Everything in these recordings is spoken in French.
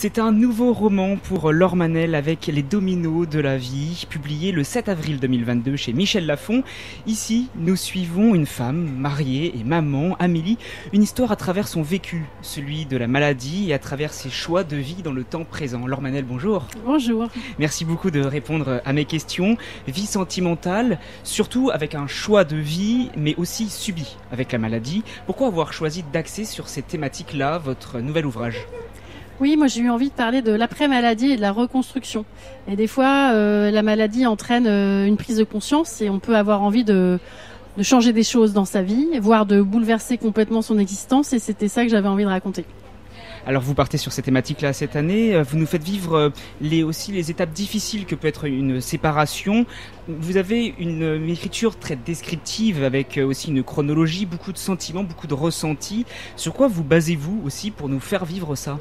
C'est un nouveau roman pour Laure Manel avec Les Dominos de la vie, publié le 7 avril 2022 chez Michel Lafon. Ici, nous suivons une femme mariée et maman, Amélie, une histoire à travers son vécu, celui de la maladie et à travers ses choix de vie dans le temps présent. Laure Manel, bonjour. Bonjour. Merci beaucoup de répondre à mes questions. Vie sentimentale, surtout avec un choix de vie, mais aussi subi avec la maladie. Pourquoi avoir choisi d'axer sur ces thématiques-là, votre nouvel ouvrage ? Oui, moi j'ai eu envie de parler de l'après-maladie et de la reconstruction. Et des fois, la maladie entraîne une prise de conscience et on peut avoir envie de changer des choses dans sa vie, voire de bouleverser complètement son existence. Et c'était ça que j'avais envie de raconter. Alors vous partez sur ces thématiques-là cette année, vous nous faites vivre aussi les étapes difficiles que peut être une séparation. Vous avez une écriture très descriptive avec aussi une chronologie, beaucoup de sentiments, beaucoup de ressentis. Sur quoi vous basez-vous aussi pour nous faire vivre ça ?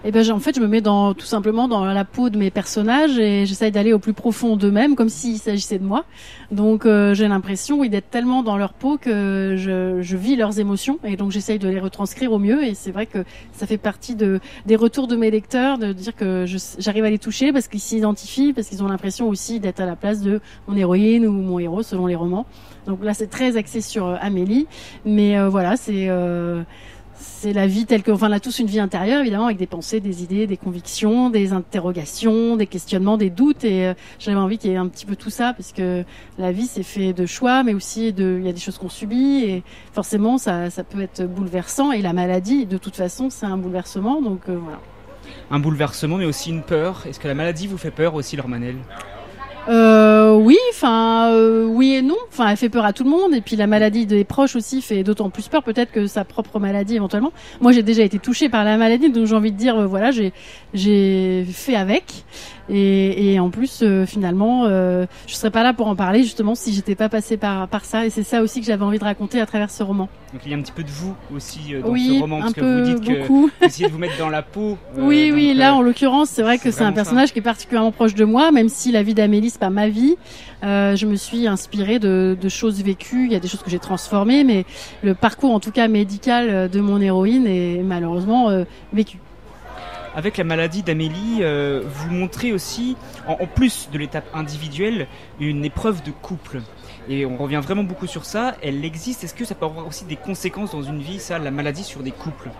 Et en fait, je me mets tout simplement dans la peau de mes personnages et j'essaye d'aller au plus profond d'eux-mêmes, comme s'il s'agissait de moi. Donc, j'ai l'impression, d'être tellement dans leur peau que je vis leurs émotions et donc j'essaye de les retranscrire au mieux. Et c'est vrai que ça fait partie des retours de mes lecteurs, de dire que j'arrive à les toucher parce qu'ils s'identifient, parce qu'ils ont l'impression aussi d'être à la place de mon héroïne ou mon héros selon les romans. Donc là, c'est très axé sur Amélie, mais voilà, c'est la vie telle que, on a tous une vie intérieure, évidemment, avec des pensées, des idées, des convictions, des interrogations, des questionnements, des doutes. Et j'avais envie qu'il y ait un petit peu tout ça, parce que la vie, c'est fait de choix, mais aussi il y a des choses qu'on subit. Et forcément, ça peut être bouleversant. Et la maladie, de toute façon, c'est un bouleversement. Donc voilà. Un bouleversement, mais aussi une peur. Est-ce que la maladie vous fait peur aussi, Laure Manel ? Oui et non. Elle fait peur à tout le monde. Et puis la maladie des proches aussi fait d'autant plus peur, peut-être que sa propre maladie éventuellement. Moi, j'ai déjà été touchée par la maladie, donc j'ai envie de dire, voilà, j'ai fait avec. Et en plus, finalement, je serais pas là pour en parler justement si j'étais pas passée par ça. Et c'est ça aussi que j'avais envie de raconter à travers ce roman. Donc il y a un petit peu de vous aussi dans ce roman, parce que vous dites beaucoup. Que vous essayez de vous mettre dans la peau. Oui, là en l'occurrence, c'est vrai que c'est un personnage qui est particulièrement proche de moi, même si la vie d'Amélie c'est pas ma vie. Je me suis inspirée de choses vécues. Il y a des choses que j'ai transformées, mais le parcours en tout cas médical de mon héroïne est malheureusement vécu. Avec la maladie d'Amélie, vous montrez aussi, en plus de l'étape individuelle, une épreuve de couple. Et on revient vraiment beaucoup sur ça. Elle existe. Est-ce que ça peut avoir aussi des conséquences dans une vie, ça, la maladie sur des couples ?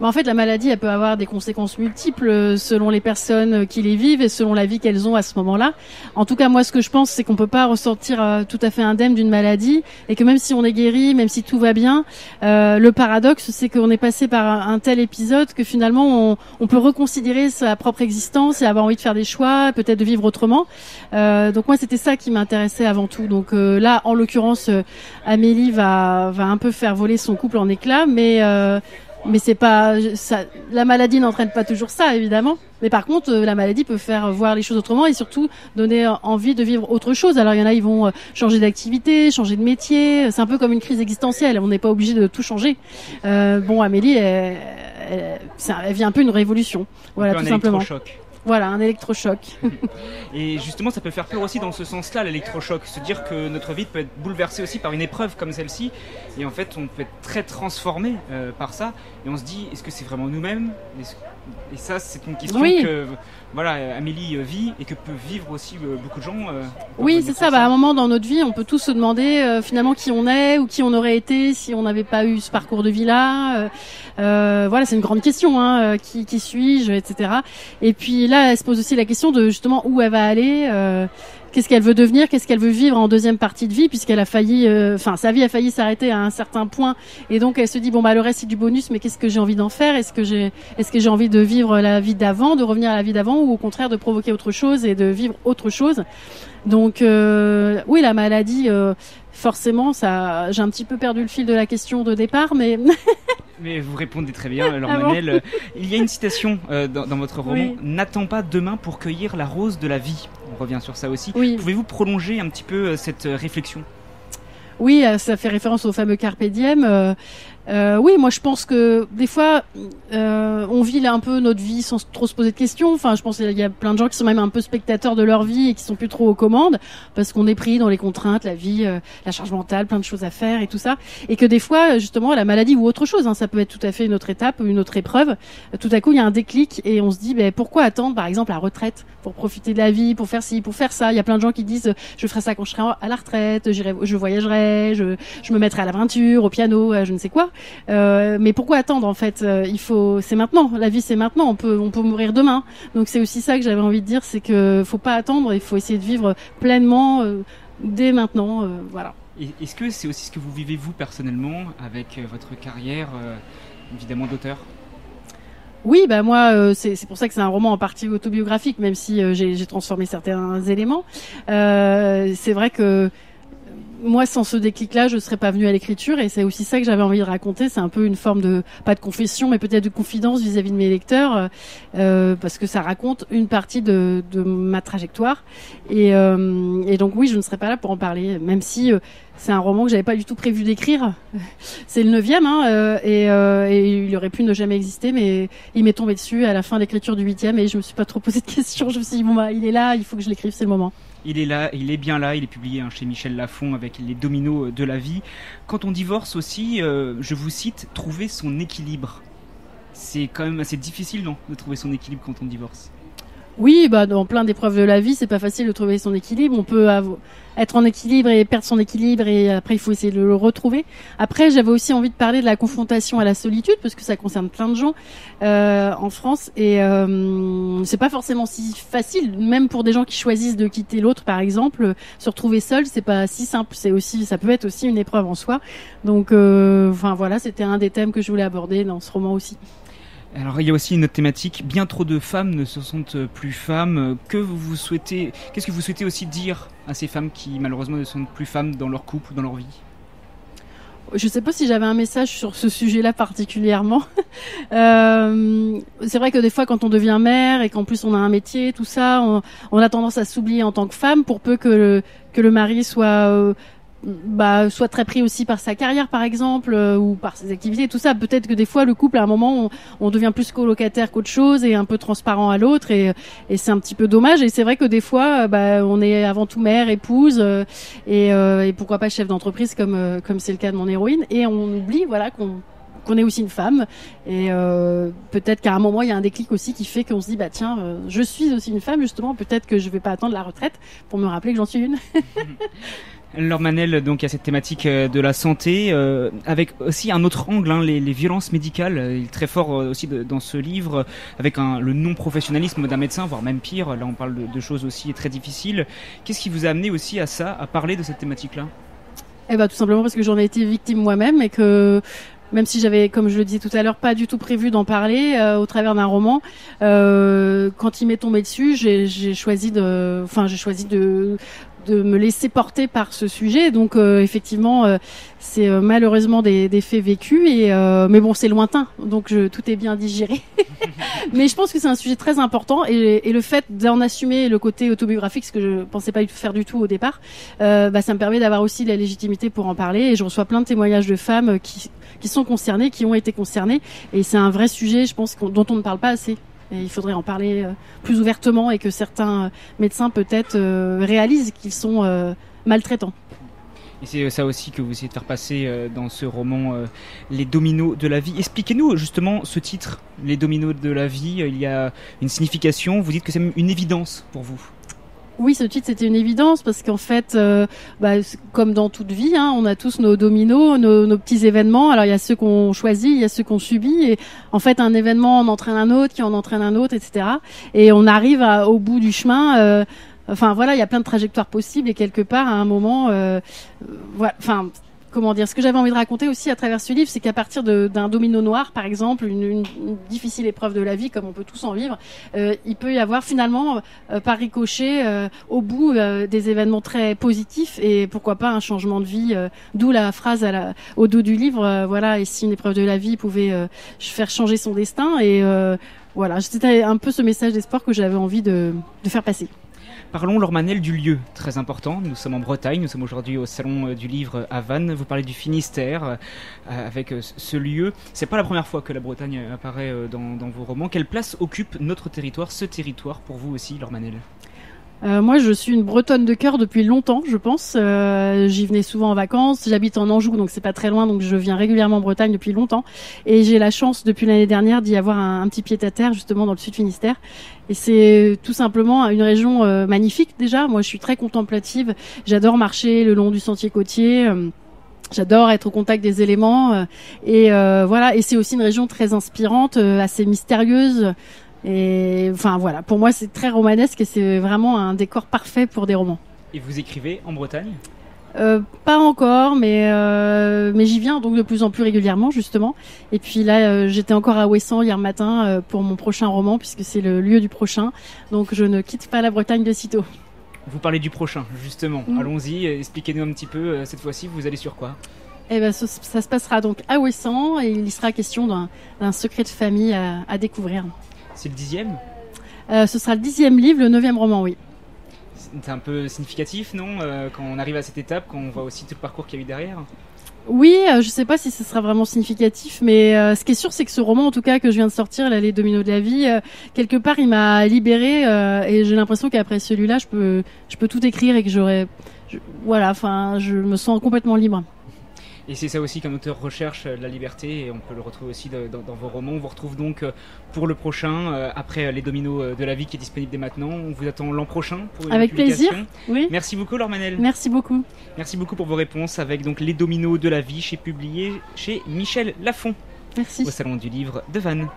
En fait, la maladie, elle peut avoir des conséquences multiples selon les personnes qui les vivent et selon la vie qu'elles ont à ce moment-là. En tout cas, moi, ce que je pense, c'est qu'on peut pas ressortir tout à fait indemne d'une maladie et que même si on est guéri, même si tout va bien, le paradoxe, c'est qu'on est passé par un tel épisode que finalement, on peut reconsidérer sa propre existence et avoir envie de faire des choix, peut-être de vivre autrement. Donc moi, c'était ça qui m'intéressait avant tout. Donc là, en l'occurrence, Amélie va un peu faire voler son couple en éclats, mais c'est pas ça, la maladie n'entraîne pas toujours ça évidemment, mais par contre la maladie peut faire voir les choses autrement et surtout donner envie de vivre autre chose. Alors il y en a, ils vont changer d'activité, changer de métier, c'est un peu comme une crise existentielle, on n'est pas obligé de tout changer. Amélie elle vit un peu une révolution, voilà, tout simplement. Voilà, un électrochoc. Et justement, ça peut faire peur aussi dans ce sens-là, l'électrochoc. Se dire que notre vie peut être bouleversée aussi par une épreuve comme celle-ci. Et en fait, on peut être très transformé par ça. Et on se dit, est-ce que c'est vraiment nous-mêmes ? Et ça, c'est une question que Amélie vit et que peuvent vivre aussi beaucoup de gens. Oui, c'est ça. À un moment dans notre vie, on peut tous se demander finalement qui on est ou qui on aurait été si on n'avait pas eu ce parcours de vie-là. C'est une grande question. Qui suis-je, etc. Et puis là, elle se pose aussi la question de justement où elle va aller. Qu'est-ce qu'elle veut devenir, qu'est-ce qu'elle veut vivre en deuxième partie de vie, puisqu'elle a failli, sa vie a failli s'arrêter à un certain point, et donc elle se dit le reste c'est du bonus, mais qu'est-ce que j'ai envie d'en faire ? Est-ce que j'ai envie de vivre la vie d'avant, de revenir à la vie d'avant, ou au contraire de provoquer autre chose et de vivre autre chose ? Donc oui, la maladie, forcément, ça, j'ai un petit peu perdu le fil de la question de départ, mais. Mais vous répondez très bien, Laure Manel. Il y a une citation dans votre roman. Oui. N'attends pas demain pour cueillir la rose de la vie. On revient sur ça aussi. Oui. Pouvez-vous prolonger un petit peu cette réflexion ? Oui, ça fait référence au fameux Carpe Diem. Oui, moi je pense que des fois on vit là un peu notre vie sans trop se poser de questions. Enfin, je pense qu'il y a plein de gens qui sont même un peu spectateurs de leur vie et qui sont plus trop aux commandes parce qu'on est pris dans les contraintes, la vie, la charge mentale, plein de choses à faire et tout ça. Et que des fois, justement, la maladie ou autre chose, hein, ça peut être tout à fait une autre étape, une autre épreuve. Tout à coup, il y a un déclic et on se dit, pourquoi attendre, par exemple, la retraite pour profiter de la vie, pour faire ci, pour faire ça. Il y a plein de gens qui disent, je ferai ça quand je serai à la retraite, je voyagerai, je me mettrai à l'aventure, au piano, je ne sais quoi. Mais pourquoi attendre en fait c'est maintenant. La vie c'est maintenant. On peut mourir demain. Donc c'est aussi ça que j'avais envie de dire, c'est que faut pas attendre. Il faut essayer de vivre pleinement dès maintenant. Voilà. Et est-ce que c'est aussi ce que vous vivez vous personnellement avec votre carrière, évidemment d'auteur? Oui, moi, c'est pour ça que c'est un roman en partie autobiographique, même si j'ai transformé certains éléments. C'est vrai que moi, sans ce déclic-là, je serais pas venue à l'écriture, et c'est aussi ça que j'avais envie de raconter. C'est un peu une forme de, pas de confession, mais peut-être de confidence vis-à-vis de mes lecteurs, parce que ça raconte une partie de ma trajectoire. Et donc oui, je ne serais pas là pour en parler, même si c'est un roman que j'avais pas du tout prévu d'écrire. C'est le 9e, et il aurait pu ne jamais exister, mais il m'est tombé dessus à la fin de l'écriture du 8e, et je me suis pas trop posé de questions. Je me suis dit, il est là, il faut que je l'écrive, c'est le moment. Il est là, il est bien là, il est publié chez Michel Lafon avec Les dominos de la vie. Quand on divorce aussi, je vous cite, trouver son équilibre. C'est quand même assez difficile, non, de trouver son équilibre quand on divorce? Oui, dans plein d'épreuves de la vie, c'est pas facile de trouver son équilibre. On peut être en équilibre et perdre son équilibre, et après il faut essayer de le retrouver. Après, j'avais aussi envie de parler de la confrontation à la solitude, parce que ça concerne plein de gens en France, et c'est pas forcément si facile, même pour des gens qui choisissent de quitter l'autre, par exemple. Se retrouver seul, c'est pas si simple. Ça peut être aussi une épreuve en soi. Donc, voilà, c'était un des thèmes que je voulais aborder dans ce roman aussi. Alors il y a aussi une autre thématique, bien trop de femmes ne se sentent plus femmes. Qu'est-ce que vous souhaitez aussi dire à ces femmes qui malheureusement ne sont plus femmes dans leur couple ou dans leur vie? Je sais pas si j'avais un message sur ce sujet-là particulièrement. C'est vrai que des fois, quand on devient mère et qu'en plus on a un métier, tout ça, on a tendance à s'oublier en tant que femme, pour peu que le mari soit très pris aussi par sa carrière, par exemple, ou par ses activités, tout ça. Peut-être que des fois, le couple, à un moment, on devient plus colocataire qu'autre chose, et un peu transparent à l'autre, et c'est un petit peu dommage. Et c'est vrai que des fois, on est avant tout mère, épouse, et pourquoi pas chef d'entreprise, comme c'est le cas de mon héroïne, et on oublie, voilà, qu'on est aussi une femme, et peut-être qu'à un moment il y a un déclic aussi qui fait qu'on se dit tiens, je suis aussi une femme, justement, peut-être que je vais pas attendre la retraite pour me rappeler que j'en suis une. Laure Manel, donc il y a cette thématique de la santé, avec aussi un autre angle, les violences médicales. Il est très fort aussi dans ce livre, avec le non-professionnalisme d'un médecin, voire même pire. Là on parle de choses aussi très difficiles. Qu'est-ce qui vous a amené aussi à ça, à parler de cette thématique-là? Tout simplement parce que j'en ai été victime moi-même, et que même si j'avais, comme je le disais tout à l'heure, pas du tout prévu d'en parler au travers d'un roman, quand il m'est tombé dessus, j'ai choisi de me laisser porter par ce sujet. Donc effectivement, c'est malheureusement des faits vécus, mais bon, c'est lointain, donc tout est bien digéré. Mais je pense que c'est un sujet très important, et le fait d'en assumer le côté autobiographique, ce que je pensais pas faire du tout au départ, ça me permet d'avoir aussi la légitimité pour en parler. Et je reçois plein de témoignages de femmes qui sont concernées, qui ont été concernées, et c'est un vrai sujet, je pense, dont on ne parle pas assez. Et il faudrait en parler plus ouvertement, et que certains médecins peut-être réalisent qu'ils sont maltraitants. Et c'est ça aussi que vous essayez de faire passer dans ce roman, Les dominos de la vie. Expliquez-nous justement ce titre, Les dominos de la vie. Il y a une signification, vous dites que c'est même une évidence pour vous. Oui, ce titre, c'était une évidence, parce qu'en fait, comme dans toute vie, on a tous nos dominos, nos petits événements. Alors il y a ceux qu'on choisit, il y a ceux qu'on subit, et en fait un événement en entraîne un autre, qui en entraîne un autre, etc. Et on arrive au bout du chemin. Il y a plein de trajectoires possibles, et quelque part, à un moment, comment dire, ce que j'avais envie de raconter aussi à travers ce livre, c'est qu'à partir d'un domino noir, par exemple, une difficile épreuve de la vie, comme on peut tous en vivre, il peut y avoir finalement, par ricochet, au bout, des événements très positifs, et pourquoi pas un changement de vie, d'où la phrase au dos du livre, et si une épreuve de la vie pouvait faire changer son destin, et c'était un peu ce message d'espoir que j'avais envie de faire passer. Parlons, Laure Manel, du lieu, très important. Nous sommes en Bretagne, nous sommes aujourd'hui au Salon du Livre à Vannes. Vous parlez du Finistère avec ce lieu. C'est pas la première fois que la Bretagne apparaît dans vos romans. Quelle place occupe notre territoire, ce territoire, pour vous aussi, Laure Manel ? Moi, je suis une Bretonne de cœur depuis longtemps, je pense. J'y venais souvent en vacances. J'habite en Anjou, donc c'est pas très loin, donc je viens régulièrement en Bretagne depuis longtemps. Et j'ai la chance, depuis l'année dernière, d'y avoir un petit pied-à-terre, justement, dans le Sud Finistère. Et c'est tout simplement une région magnifique, déjà. Moi, je suis très contemplative. J'adore marcher le long du sentier côtier. J'adore être au contact des éléments. Et voilà. Et c'est aussi une région très inspirante, assez mystérieuse. Et enfin voilà, pour moi c'est très romanesque et c'est vraiment un décor parfait pour des romans. Et vous écrivez en Bretagne ? Pas encore, mais j'y viens donc de plus en plus régulièrement justement. Et puis là, j'étais encore à Ouessant hier matin pour mon prochain roman puisque c'est le lieu du prochain. Donc je ne quitte pas la Bretagne de sitôt. Vous parlez du prochain justement. Allons-y, expliquez-nous un petit peu. Cette fois-ci, vous allez sur quoi ? Eh ben, ça se passera donc à Ouessant et il y sera question d'un secret de famille à découvrir. C'est le 10e ? Ce sera le 10e livre, le 9e roman, oui. C'est un peu significatif, non ? Quand on arrive à cette étape, quand on voit aussi tout le parcours qu'il y a eu derrière ? Oui, je sais pas si ce sera vraiment significatif, mais ce qui est sûr, c'est que ce roman, en tout cas, que je viens de sortir, là, Les Dominos de la vie, quelque part, il m'a libérée et j'ai l'impression qu'après celui-là, je peux tout écrire et que je me sens complètement libre. Et c'est ça aussi qu'un auteur recherche, la liberté, et on peut le retrouver aussi dans vos romans. On vous retrouve donc pour le prochain, après Les Dominos de la vie qui est disponible dès maintenant. On vous attend l'an prochain pour une Avec publication. plaisir, oui. Merci beaucoup Laure Manel. Merci beaucoup. Merci beaucoup pour vos réponses avec donc Les Dominos de la vie, publié chez Michel Lafon. Merci. Au Salon du Livre de Vannes.